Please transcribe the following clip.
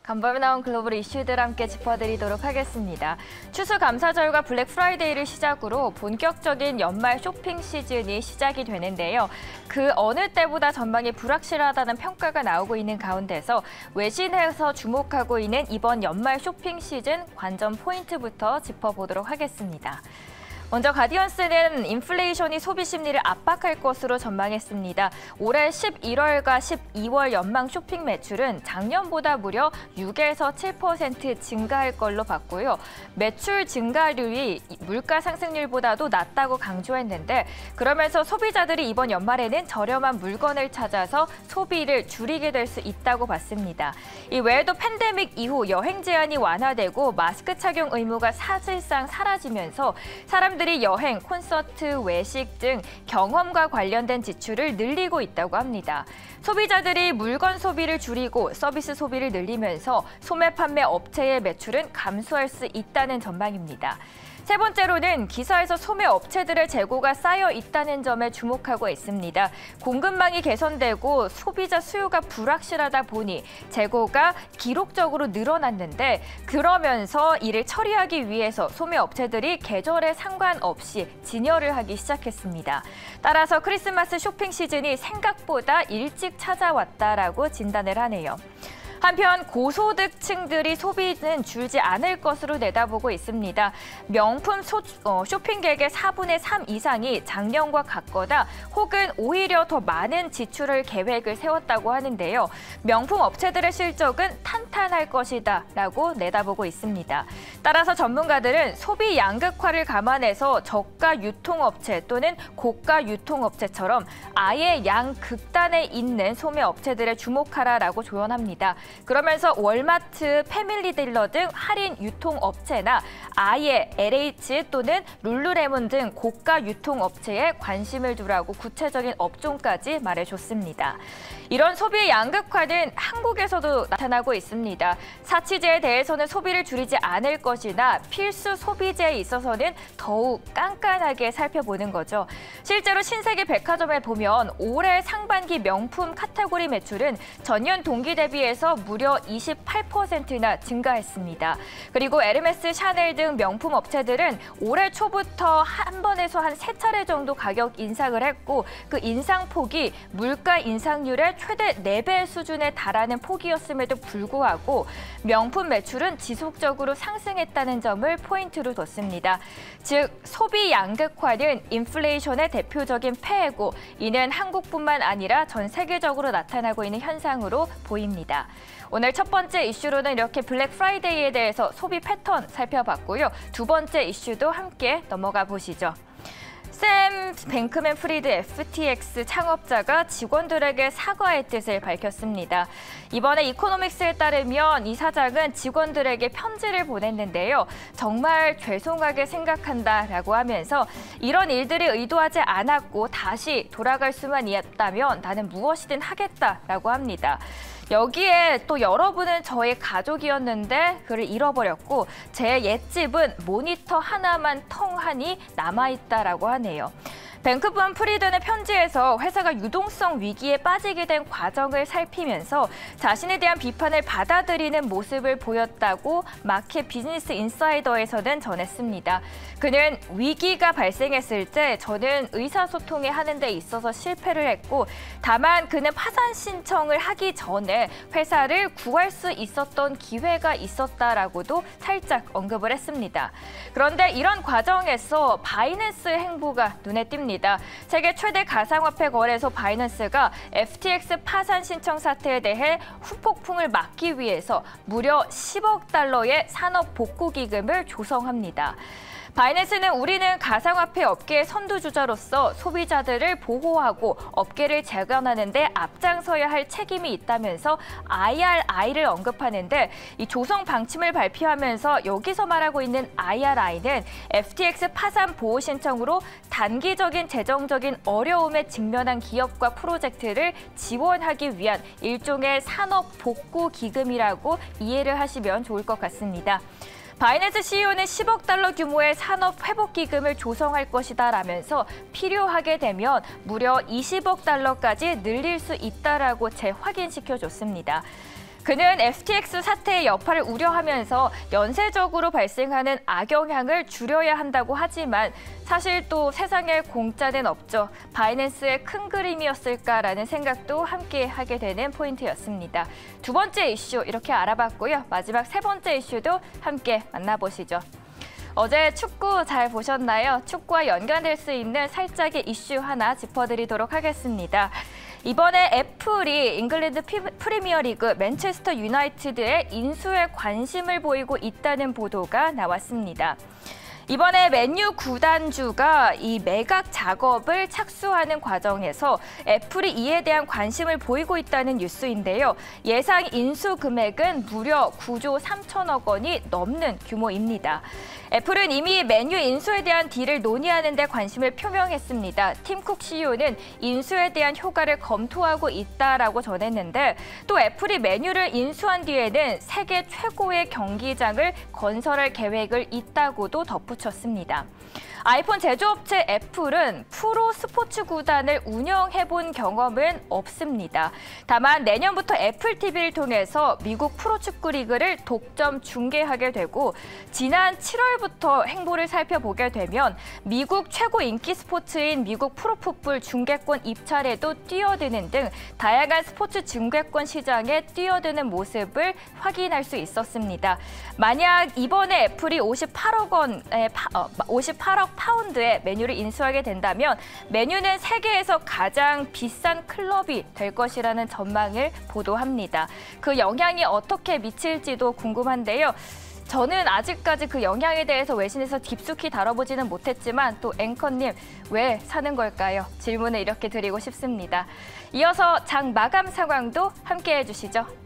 간밤에 나온 글로벌 이슈들 함께 짚어드리도록 하겠습니다. 추수감사절과 블랙 프라이데이를 시작으로 본격적인 연말 쇼핑 시즌이 시작이 되는데요. 그 어느 때보다 전망이 불확실하다는 평가가 나오고 있는 가운데서 외신에서 주목하고 있는 이번 연말 쇼핑 시즌 관전 포인트부터 짚어보도록 하겠습니다. 먼저 가디언스는 인플레이션이 소비 심리를 압박할 것으로 전망했습니다. 올해 11월과 12월 연방 쇼핑 매출은 작년보다 무려 6에서 7% 증가할 걸로 봤고요. 매출 증가율이 물가 상승률보다도 낮다고 강조했는데 그러면서 소비자들이 이번 연말에는 저렴한 물건을 찾아서 소비를 줄이게 될 수 있다고 봤습니다. 이 외에도 팬데믹 이후 여행 제한이 완화되고 마스크 착용 의무가 사실상 사라지면서 사람들이 여행, 콘서트, 외식 등 경험과 관련된 지출을 늘리고 있다고 합니다. 소비자들이 물건 소비를 줄이고 서비스 소비를 늘리면서 소매 판매 업체의 매출은 감소할 수 있다는 전망입니다. 세 번째로는 기사에서 소매 업체들의 재고가 쌓여 있다는 점에 주목하고 있습니다. 공급망이 개선되고 소비자 수요가 불확실하다 보니 재고가 기록적으로 늘어났는데 그러면서 이를 처리하기 위해서 소매 업체들이 계절에 상관없이 진열을 하기 시작했습니다. 따라서 크리스마스 쇼핑 시즌이 생각보다 일찍 찾아왔다라고 진단을 하네요. 한편 고소득층들이 소비는 줄지 않을 것으로 내다보고 있습니다. 명품 쇼핑객의 4분의 3 이상이 작년과 같거나 혹은 오히려 더 많은 지출을 계획을 세웠다고 하는데요. 명품 업체들의 실적은 탄탄할 것이다라고 내다보고 있습니다. 따라서 전문가들은 소비 양극화를 감안해서 저가 유통업체 또는 고가 유통업체처럼 아예 양극단에 있는 소매 업체들에 주목하라라고 조언합니다. 그러면서 월마트, 패밀리딜러 등 할인 유통업체나 아예 LH 또는 룰루레몬 등 고가 유통업체에 관심을 두라고 구체적인 업종까지 말해줬습니다. 이런 소비의 양극화는 한국에서도 나타나고 있습니다. 사치제에 대해서는 소비를 줄이지 않을 것이나 필수 소비재에 있어서는 더욱 깐깐하게 살펴보는 거죠. 실제로 신세계 백화점에 보면 올해 상반기 명품 카테고리 매출은 전년 동기 대비해서 무려 28%나 증가했습니다. 그리고 에르메스, 샤넬 등 명품 업체들은 올해 초부터 한 번에서 한 3차례 정도 가격 인상을 했고 그 인상폭이 물가 인상률의 최대 4배 수준에 달하는 폭이었음에도 불구하고 명품 매출은 지속적으로 상승했다는 점을 포인트로 뒀습니다. 즉, 소비 양극화는 인플레이션의 대표적인 폐해고 이는 한국뿐만 아니라 전 세계적으로 나타나고 있는 현상으로 보입니다. 오늘 첫 번째 이슈로는 이렇게 블랙 프라이데이에 대해서 소비 패턴 살펴봤고요. 두 번째 이슈도 함께 넘어가 보시죠. 샘 뱅크맨 프리드 FTX 창업자가 직원들에게 사과의 뜻을 밝혔습니다. 이번에 이코노믹스에 따르면 이 사장은 직원들에게 편지를 보냈는데요. 정말 죄송하게 생각한다라고 하면서 이런 일들이 의도하지 않았고 다시 돌아갈 수만 있다면 나는 무엇이든 하겠다라고 합니다. 여기에 또 여러분은 저의 가족이었는데 그를 잃어버렸고 제 옛집은 모니터 하나만 텅하니 남아있다라고 하네요. 뱅크맨 프리드는 편지에서 회사가 유동성 위기에 빠지게 된 과정을 살피면서 자신에 대한 비판을 받아들이는 모습을 보였다고 마켓 비즈니스 인사이더에서는 전했습니다. 그는 위기가 발생했을 때 저는 의사소통에 하는 데 있어서 실패를 했고 다만 그는 파산 신청을 하기 전에 회사를 구할 수 있었던 기회가 있었다라고도 살짝 언급을 했습니다. 그런데 이런 과정에서 바이낸스 행보가 눈에 띕니다. 세계 최대 가상화폐 거래소 바이낸스가 FTX 파산 신청 사태에 대해 후폭풍을 막기 위해서 무려 10억 달러의 산업 복구 기금을 조성합니다. 바이낸스는 우리는 가상화폐 업계의 선두주자로서 소비자들을 보호하고 업계를 재건하는 데 앞장서야 할 책임이 있다면서 IRI를 언급하는데 이 조성 방침을 발표하면서 여기서 말하고 있는 IRI는 FTX 파산 보호 신청으로 단기적인 재정적인 어려움에 직면한 기업과 프로젝트를 지원하기 위한 일종의 산업 복구 기금이라고 이해를 하시면 좋을 것 같습니다. 바이낸스 CEO는 10억 달러 규모의 산업 회복 기금을 조성할 것이다라면서 필요하게 되면 무려 20억 달러까지 늘릴 수 있다라고 재확인시켜줬습니다. 그는 FTX 사태의 여파를 우려하면서 연쇄적으로 발생하는 악영향을 줄여야 한다고 하지만 사실 또 세상에 공짜는 없죠. 바이낸스의 큰 그림이었을까라는 생각도 함께 하게 되는 포인트였습니다. 두 번째 이슈 이렇게 알아봤고요. 마지막 세 번째 이슈도 함께 만나보시죠. 어제 축구 잘 보셨나요? 축구와 연관될 수 있는 살짝의 이슈 하나 짚어드리도록 하겠습니다. 이번에 애플이 잉글랜드 프리미어리그 맨체스터 유나이티드의 인수에 관심을 보이고 있다는 보도가 나왔습니다. 이번에 맨유 구단주가 이 매각 작업을 착수하는 과정에서 애플이 이에 대한 관심을 보이고 있다는 뉴스인데요. 예상 인수 금액은 무려 9조 3천억 원이 넘는 규모입니다. 애플은 이미 맨유 인수에 대한 딜을 논의하는 데 관심을 표명했습니다. 팀 쿡 CEO는 인수에 대한 효과를 검토하고 있다라고 전했는데 또 애플이 맨유를 인수한 뒤에는 세계 최고의 경기장을 건설할 계획을 있다고도 덧붙였습니다. 아이폰 제조업체 애플은 프로 스포츠 구단을 운영해본 경험은 없습니다. 다만 내년부터 애플 TV를 통해서 미국 프로축구 리그를 독점 중계하게 되고 지난 7월부터 행보를 살펴보게 되면 미국 최고 인기 스포츠인 미국 프로풋볼 중계권 입찰에도 뛰어드는 등 다양한 스포츠 중계권 시장에 뛰어드는 모습을 확인할 수 있었습니다. 만약 이번에 애플이 58억 파운드의 맨유를 인수하게 된다면 맨유는 세계에서 가장 비싼 클럽이 될 것이라는 전망을 보도합니다. 그 영향이 어떻게 미칠지도 궁금한데요. 저는 아직까지 그 영향에 대해서 외신에서 깊숙이 다뤄보지는 못했지만 또 앵커님 왜 사는 걸까요? 질문을 이렇게 드리고 싶습니다. 이어서 장 마감 상황도 함께해 주시죠.